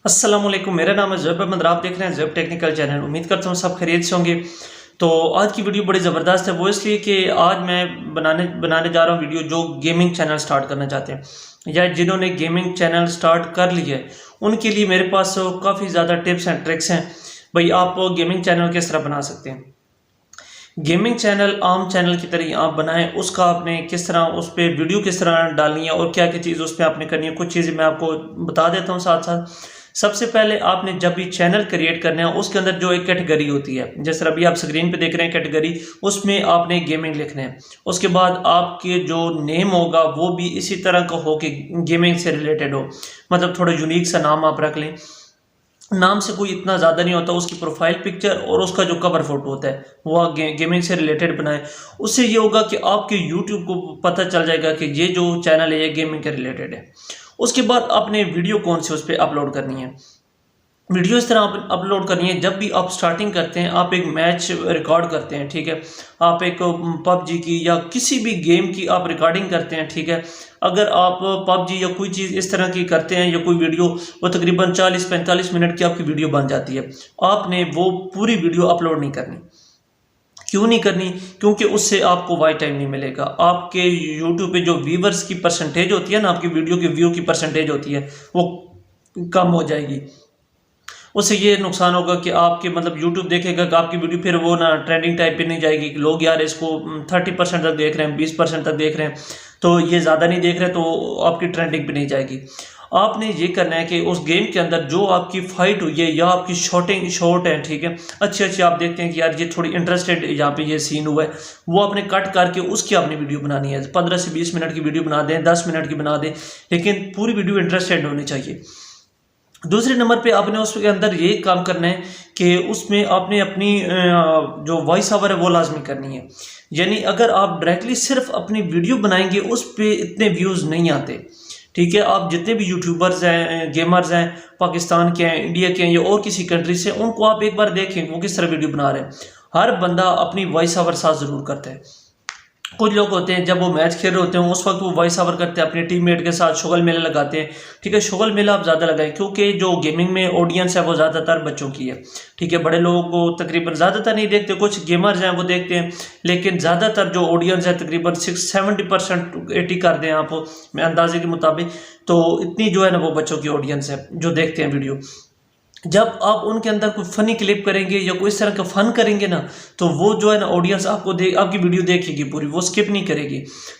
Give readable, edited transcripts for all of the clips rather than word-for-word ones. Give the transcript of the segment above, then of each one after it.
अस्सलाम वालेकुम, मेरा नाम है ज़ुहैब अहमद। आप देख रहे हैं ज़ुहैब टेक्निकल चैनल। उम्मीद करता हूँ सब खैरियत से होंगे। तो आज की वीडियो बड़ी ज़बरदस्त है, वो इसलिए कि आज मैं बनाने बनाने जा रहा हूँ वीडियो जो गेमिंग चैनल स्टार्ट करना चाहते हैं या जिन्होंने गेमिंग चैनल स्टार्ट कर लिया है उनके लिए मेरे पास काफ़ी ज़्यादा टिप्स एंड ट्रिक्स हैं। भाई आप गेमिंग चैनल किस तरह बना सकते हैं। गेमिंग चैनल आम चैनल की तरह आप बनाएं, उसका आपने किस तरह उस पर वीडियो किस तरह डालनी है और क्या क्या चीज़ उस पर आपने करनी है, कुछ चीज़ें मैं आपको बता देता हूँ साथ साथ। सबसे पहले आपने जब भी चैनल क्रिएट करना है उसके अंदर जो एक कैटेगरी होती है, जैसे अभी आप स्क्रीन पे देख रहे हैं कैटेगरी, उसमें आपने गेमिंग लिखना है। उसके बाद आपके जो नेम होगा वो भी इसी तरह का हो कि गेमिंग से रिलेटेड हो, मतलब थोड़ा यूनिक सा नाम आप रख लें। नाम से कोई इतना ज़्यादा नहीं होता, उसकी प्रोफाइल पिक्चर और उसका जो कवर फोटो होता है वो आप गेमिंग से रिलेटेड बनाएं। उससे ये होगा कि आपके यूट्यूब को पता चल जाएगा कि ये जो चैनल है ये गेमिंग के रिलेटेड है। उसके बाद आपने वीडियो कौन सी उस पर अपलोड करनी है। वीडियो इस तरह आप अपलोड करनी है, जब भी आप स्टार्टिंग करते हैं आप एक मैच रिकॉर्ड करते हैं, ठीक है। आप एक पबजी की या किसी भी गेम की आप रिकॉर्डिंग करते हैं, ठीक है। अगर आप पबजी या कोई चीज़ इस तरह की करते हैं या कोई वीडियो, वो तकरीबन 40-45 मिनट की आपकी वीडियो बन जाती है। आपने वो पूरी वीडियो अपलोड नहीं करनी। क्यों नहीं करनी? क्योंकि उससे आपको वाई टाइम नहीं मिलेगा। आपके यूट्यूब पे जो व्यूवर्स की परसेंटेज होती है ना, आपकी वीडियो की व्यू की परसेंटेज होती है वो कम हो जाएगी। उससे ये नुकसान होगा कि आपके मतलब यूट्यूब देखेगा कि आपकी वीडियो फिर वो ना ट्रेंडिंग टाइप पे नहीं जाएगी कि लोग यार इसको 30% तक देख रहे हैं, 20% तक देख रहे हैं, तो ये ज़्यादा नहीं देख रहे तो आपकी ट्रेंडिंग पे नहीं जाएगी। आपने ये करना है कि उस गेम के अंदर जो आपकी फाइट हुई है या आपकी शॉट है, ठीक है, अच्छी अच्छी आप देखते हैं कि यार ये थोड़ी इंटरेस्टेड यहाँ पे ये सीन हुआ है, वो आपने कट करके उसकी आपने वीडियो बनानी है। 15 से 20 मिनट की वीडियो बना दें, 10 मिनट की बना दें, लेकिन पूरी वीडियो इंटरेस्टेड होनी चाहिए। दूसरे नंबर पे आपने उसके अंदर ये काम करना है कि उसमें आपने अपनी जो वॉइस ओवर है वो लाजमी करनी है। यानी अगर आप डायरेक्टली सिर्फ अपनी वीडियो बनाएंगे उस पे इतने व्यूज़ नहीं आते, ठीक है। आप जितने भी यूट्यूबर्स हैं, गेमर्स हैं, पाकिस्तान के हैं, इंडिया के हैं या और किसी कंट्री से, उनको आप एक बार देखें वो किस तरह वीडियो बना रहे हैं। हर बंदा अपनी वॉइस ओवर साथ ज़रूर करता है। कुछ लोग होते हैं जब वो मैच खेल रहे होते हैं उस वक्त वो वॉइस ओवर करते हैं, अपने टीममेट के साथ शुगल मेला लगाते हैं, ठीक है। शुगल मेला आप ज़्यादा लगाएं क्योंकि जो गेमिंग में ऑडियंस है वो ज़्यादातर बच्चों की है, ठीक है। बड़े लोगों को तकरीबन ज़्यादातर नहीं देखते, कुछ गेमर्स हैं वो देखते हैं, लेकिन ज़्यादातर जो ऑडियंस है तकरीबन 70% 80 कर दें आप मैं अंदाजे के मुताबिक, तो इतनी जो है ना वो बच्चों की ऑडियंस है जो देखते हैं वीडियो। जब आप उनके अंदर कोई फनी क्लिप करेंगे या कोई इस तरह का फन करेंगे ना, तो वो जो है ना ऑडियंस आपकी वीडियो देखेगी पूरी, वो स्किप नहीं करेगी।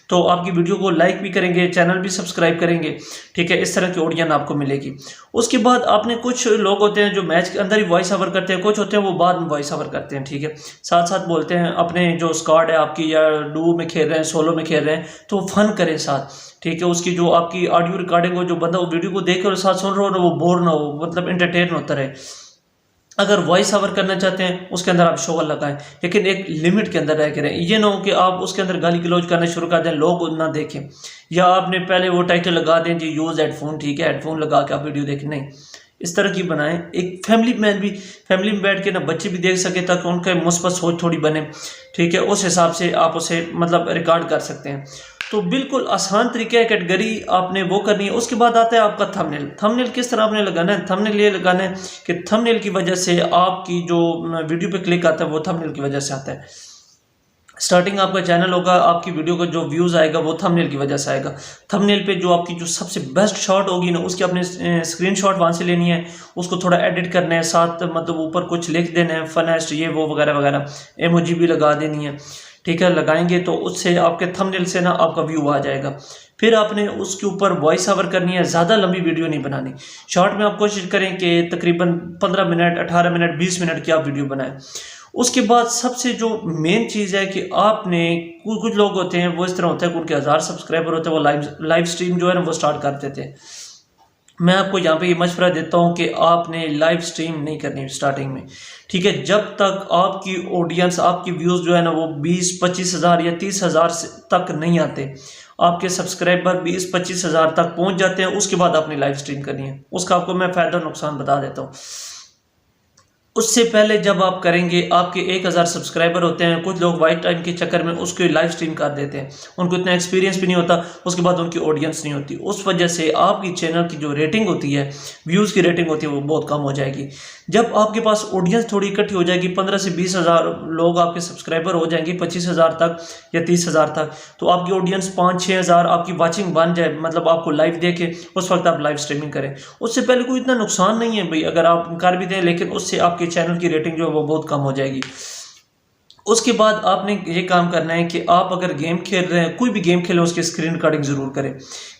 तो आपकी वीडियो को लाइक भी करेंगे, चैनल भी सब्सक्राइब करेंगे, ठीक है। इस तरह की ऑडियंस आपको मिलेगी। उसके बाद आपने, कुछ लोग होते हैं जो मैच के अंदर ही वॉइस ओवर करते हैं, कुछ होते हैं वो बाद में वॉइस ओवर करते हैं, ठीक है। साथ साथ बोलते हैं अपने जो स्क्वाड है आपकी, या डू में खेल रहे हैं, सोलो में खेल रहे हैं, तो फन करें साथ, ठीक है। उसकी जो आपकी ऑडियो रिकॉर्डिंग हो, जो बंदा वो वीडियो को देख कर साथ सुन रहा हो ना, वो बोर ना हो, मतलब एंटरटेन होता रहे। अगर वॉइस ओवर करना चाहते हैं उसके अंदर आप शोर लगाएं, लेकिन एक लिमिट के अंदर रह के रहें। ये ना हो कि आप उसके अंदर गाली गलौज करना शुरू कर दें, लोग ना देखें, या आपने पहले वो टाइटल लगा दें जी यूज़ हेडफोन, ठीक है, हेडफोन लगा के आप वीडियो देखें। नहीं, इस तरह की बनाएं। एक फैमिली में बैठ के ना बच्चे भी देख सके ताकि उनका मुस्बत सोच थोड़ी बने, ठीक है। उस हिसाब से आप उसे मतलब रिकॉर्ड कर सकते हैं। तो बिल्कुल आसान तरीका है, कैटेगरी आपने वो करनी है। उसके बाद आता है आपका थंबनेल। थंबनेल किस तरह आपने लगाना है? थंबनेल ये लगाना है कि थंबनेल की वजह से आपकी जो वीडियो पे क्लिक आता है वो थंबनेल की वजह से आता है। स्टार्टिंग आपका चैनल होगा, आपकी वीडियो का जो व्यूज़ आएगा वो थंबनेल की वजह से आएगा। थंबनेल पे जो आपकी जो सबसे बेस्ट शॉट होगी ना, उसकी आपने स्क्रीनशॉट वहाँ से लेनी है, उसको थोड़ा एडिट करना है, साथ मतलब ऊपर कुछ लिख देना है, फनेस्ट ये वो वगैरह वगैरह, इमोजी भी लगा देनी है, ठीक है। लगाएंगे तो उससे आपके थंबनेल से ना आपका व्यू आ जाएगा। फिर आपने उसके ऊपर वॉइस ओवर करनी है, ज़्यादा लंबी वीडियो नहीं बनानी। शॉर्ट में आप कोशिश करें कि तकरीबन 15 मिनट, 18 मिनट, 20 मिनट की आप वीडियो बनाएं। उसके बाद सबसे जो मेन चीज़ है कि आपने, कुछ लोग होते हैं वो इस तरह होता है कि उनके 1000 सब्सक्राइबर होते हैं, वो लाइव स्ट्रीम जो है ना वो स्टार्ट कर देते हैं। मैं आपको यहाँ पे ये मशवरा देता हूँ कि आपने लाइव स्ट्रीम नहीं करनी स्टार्टिंग में, ठीक है। जब तक आपकी ऑडियंस, आपकी व्यूज़ जो है ना वो 20-25 हज़ार या 30 हज़ार तक नहीं आते, आपके सब्सक्राइबर 20-25 हज़ार तक पहुँच जाते हैं, उसके बाद आपने लाइव स्ट्रीम करनी है। उसका आपको मैं फ़ायदा नुकसान बता देता हूँ। उससे पहले जब आप करेंगे, आपके 1000 सब्सक्राइबर होते हैं, कुछ लोग वाइट टाइम के चक्कर में उसको लाइव स्ट्रीम कर देते हैं, उनको इतना एक्सपीरियंस भी नहीं होता, उसके बाद उनकी ऑडियंस नहीं होती, उस वजह से आपकी चैनल की जो रेटिंग होती है, व्यूज़ की रेटिंग होती है, वो बहुत कम हो जाएगी। जब आपके पास ऑडियंस थोड़ी इकट्ठी हो जाएगी, 15 से 20 हज़ार लोग आपके सब्सक्राइबर हो जाएंगे, 25,000 तक या 30,000 तक, तो आपकी ऑडियंस 5-6 हज़ार आपकी वाचिंग बन जाए, मतलब आपको लाइव देखे, उस वक्त आप लाइव स्ट्रीमिंग करें। उससे पहले कोई इतना नुकसान नहीं है भाई, अगर आप कर भी दें, लेकिन उससे आपके चैनल की रेटिंग जो है वो बहुत कम हो जाएगी। उसके बाद आपने ये काम करना है कि आप अगर गेम खेल रहे हैं, कोई भी गेम खेलें, उसकी स्क्रीन रिकॉर्डिंग ज़रूर करें।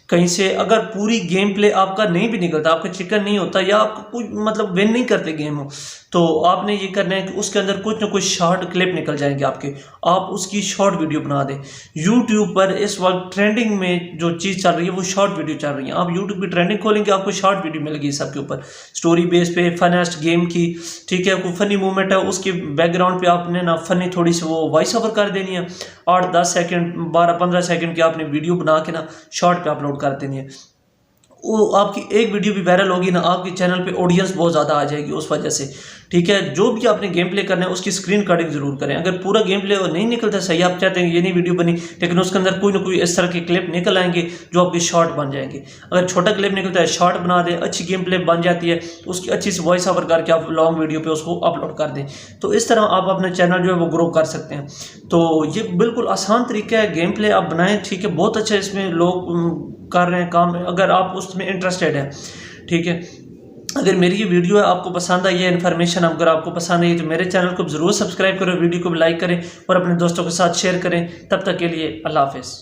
कहीं से अगर पूरी गेम प्ले आपका नहीं भी निकलता, आपका चिकन नहीं होता, या आप कोई मतलब विन नहीं करते गेम हो, तो आपने ये करना है कि उसके अंदर कुछ ना कुछ शॉर्ट क्लिप निकल जाएंगे आपके, आप उसकी शॉर्ट वीडियो बना दें। यूट्यूब पर इस वक्त ट्रेंडिंग में जो चीज़ चल रही है वो शॉर्ट वीडियो चल रही है। आप यूट्यूब की ट्रेंडिंग खोलेंगे, आपको शॉर्ट वीडियो मिलेगी सबके ऊपर, स्टोरी बेस पे, फनेस्ट गेम की, ठीक है, कोई फनी मूवमेंट है, उसके बैकग्राउंड पे आपने ना फनी थोड़ी सी वो वॉइस ओवर कर देनी है, 8-10 सेकंड 12-15 सेकंड की आपने वीडियो बना के ना शॉर्ट पे अपलोड कर देनी है। वो आपकी एक वीडियो भी वायरल होगी ना, आपके चैनल पे ऑडियंस बहुत ज़्यादा आ जाएगी उस वजह से, ठीक है। जो भी आपने गेम प्ले करना है उसकी स्क्रीन रिकॉर्डिंग ज़रूर करें। अगर पूरा गेम प्ले नहीं निकलता सही, आप चाहते हैं ये नहीं वीडियो बनी, लेकिन उसके अंदर कोई ना कोई इस तरह के क्लिप निकल आएंगे जो आपकी शॉर्ट बन जाएंगे। अगर छोटा क्लिप निकलता है, शॉर्ट बना दें, अच्छी गेम प्ले बन जाती है, उसकी अच्छी सी वॉइस ओवर करके आप लॉन्ग वीडियो पे उसको अपलोड कर दें, तो इस तरह आप अपने चैनल जो है वो ग्रो कर सकते हैं। तो ये बिल्कुल आसान तरीका है, गेम प्ले आप बनाएं, ठीक है, बहुत अच्छा इसमें लोग कर रहे हैं काम, अगर आप उसमें इंटरेस्टेड हैं, ठीक है। अगर मेरी ये वीडियो है आपको पसंद आई है, इन्फॉर्मेशन अगर आपको पसंद आई तो मेरे चैनल को ज़रूर सब्सक्राइब करें, वीडियो को लाइक करें और अपने दोस्तों के साथ शेयर करें। तब तक के लिए अल्लाह हाफ़िज़।